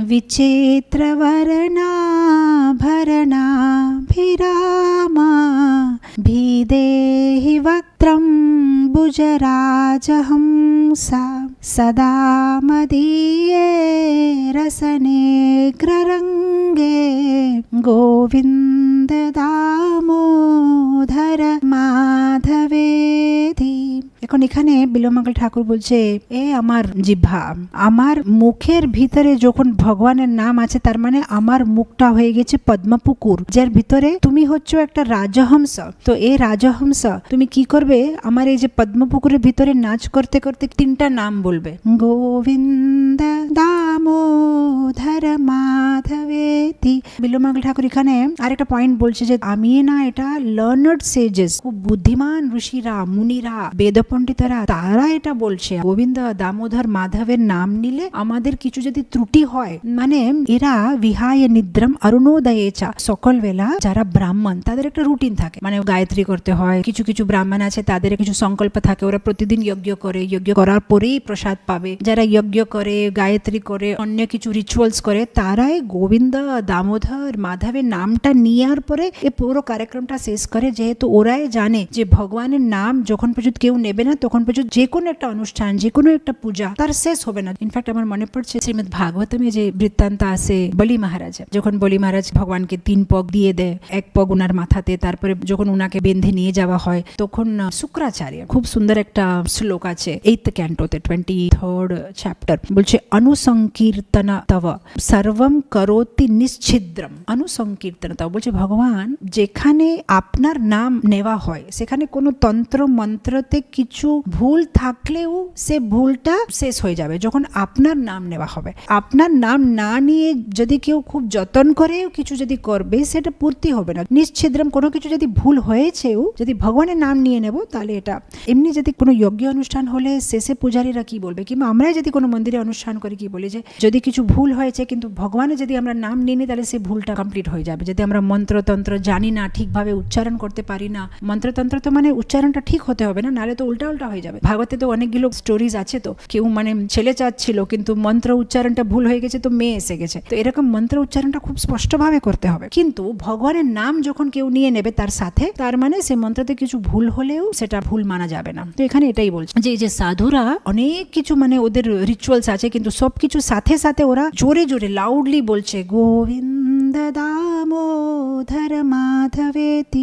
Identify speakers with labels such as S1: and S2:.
S1: विचित्रवर्णाभरणाभिरामा भिदेहि वक्त्रं भुजराजहंसा सदा मदीये रसनेग्ररङ्गे गोविन्द दामोदर माधवेति। এখন এখানে বিল্বমঙ্গল ঠাকুর বলছে, এ আমার জিহ্বা, আমার মুখের ভিতরে যখন ভগবানের নাম আছে, তার মানে আমার মুখটা হয়ে গেছে পদ্মপুকুর, যার ভিতরে তুমি হচ্ছ একটা রাজহংস। তো এই রাজহংস তুমি কি করবে, আমার এই যে পদ্মপুকুরের ভিতরে নাচ করতে করতে তিনটা নাম বলবে, গোবিন্দ দামোদর মাধবেতি। বিল্বমঙ্গল ঠাকুর এখানে আরেকটা পয়েন্ট বলছে যে আমি না, এটা লার্নার্ড সেজেস, খুব বুদ্ধিমান ঋষিরা, মুনিরা, বেদ পণ্ডিতরা, তারা এটা বলছে গোবিন্দ দামোদর মাধবের নাম নিলে আমাদের কিছু যদি ত্রুটি হয়, মানে এরা বিহায় নিদ্রম অরুণোদয়েচা, সকল বেলা যারা ব্রাহ্মণ তাদের একটা রুটিন থাকে, মানে গায়ত্রী করতে হয়। কিছু কিছু ব্রাহ্মণ আছে তাদের কিছু সংকল্প থাকে, ওরা প্রতিদিন যজ্ঞ করে, যজ্ঞ করার পরেই প্রসাদ পাবে। যারা যজ্ঞ করে, গায়ত্রী করে, অন্য কিছু রিচুয়ালস করে, তারাই গোবিন্দ দামোদর মাধবের নামটা নেওয়ার পরে এই পুরো কার্যক্রমটা শেষ করে, যেহেতু ওরাই জানে যে ভগবানের নাম যখন পর্যন্ত কেউ নেবে না তখন পর্যন্ত যে কোনো একটা অনুষ্ঠান, যে কোনো একটা পূজা তার শেষ হবে না। ইনফ্যাক্ট আমার মনে পড়ছে শ্রীমদ ভাগবতমে যে বৃত্তান্ত আছে বলি মহারাজ, যখন বলি মহারাজ ভগবানকে 3 পগ দিয়ে দেয়, 1 পগ উনার মাথাতে, তারপরে যখন উনাকে বেঁধে নিয়ে যাওয়া হয় তখন শুক্রাচার্য, খুব সুন্দর একটা শ্লোক আছে 8th ক্যান্টোতে 23rd চ্যাপ্টার, বলছে অনুসংকীর্তন তব সর্বম করোতি নিশ্ছিদ্রম। অনুসংকীর্তন তব বলছে ভগবান যেখানে আপনার নাম নেওয়া হয় সেখানে কোনো তন্ত্র মন্ত্রতে কিছু ভুল থাকলেও সে ভুলটা শেষ হয়ে যাবে যখন আপনার নাম নেওয়া হবে। আপনার নাম না নিয়ে যদি কেউ খুব যত্ন করেও কিছু যদি করবে সেটা পূর্তি হবে না। নিশ্ছিদ্রম, কোনো কিছু যদি ভুল হয়েছেও যদি ভগবানের নাম নিয়ে নেব তাহলে এটা। এমনি যদি কোনো যজ্ঞ অনুষ্ঠান হলে শেষে পূজারীরা কি বলবে, কিংবা আমরাই যদি কোনো মন্দিরে অনুষ্ঠান করি কি বলি, যে যদি কিছু ভুল হয়েছে কিন্তু ভগবানের যদি আমরা নাম নিয়ে নিই তাহলে সেই ভুলটা কমপ্লিট হয়ে যাবে। যদি আমরা মন্ত্রতন্ত্র জানি না, ঠিকভাবে উচ্চারণ করতে পারি না, মন্ত্রতন্ত্র তো মানে উচ্চারণটা ঠিক হতে হবে না, নাহলে তো উল্টা উল্টা হয়ে যাবে। ভাগবতে তো অনেকগুলো স্টোরিজ আছে, তো কেউ মানে ছেলে চাচ্ছিল কিন্তু মন্ত্র উচ্চারণটা ভুল হয়ে গেছে তো মেয়ে এসে গেছে। তো এরকম মন্ত্র উচ্চারণটা খুব স্পষ্টভাবে করতে হবে। কিন্তু ভগবানের নাম যখন কেউ নিয়ে নেবে তার সাথে, তার মানে সে মন্ত্রতে কিছু ভুল হলেও সেটা ভুল মানা যাবে না। তো এখানে এটাই বলছে যে এই যে সাধুরা অনেক কিছু মানে ওদের রিচুয়ালস আছে, কিন্তু সবকিছু সাথে সাথে ওরা জোরে জোরে লাউডলি বলছে গোবিন্দ দামোদর মাধবেতি।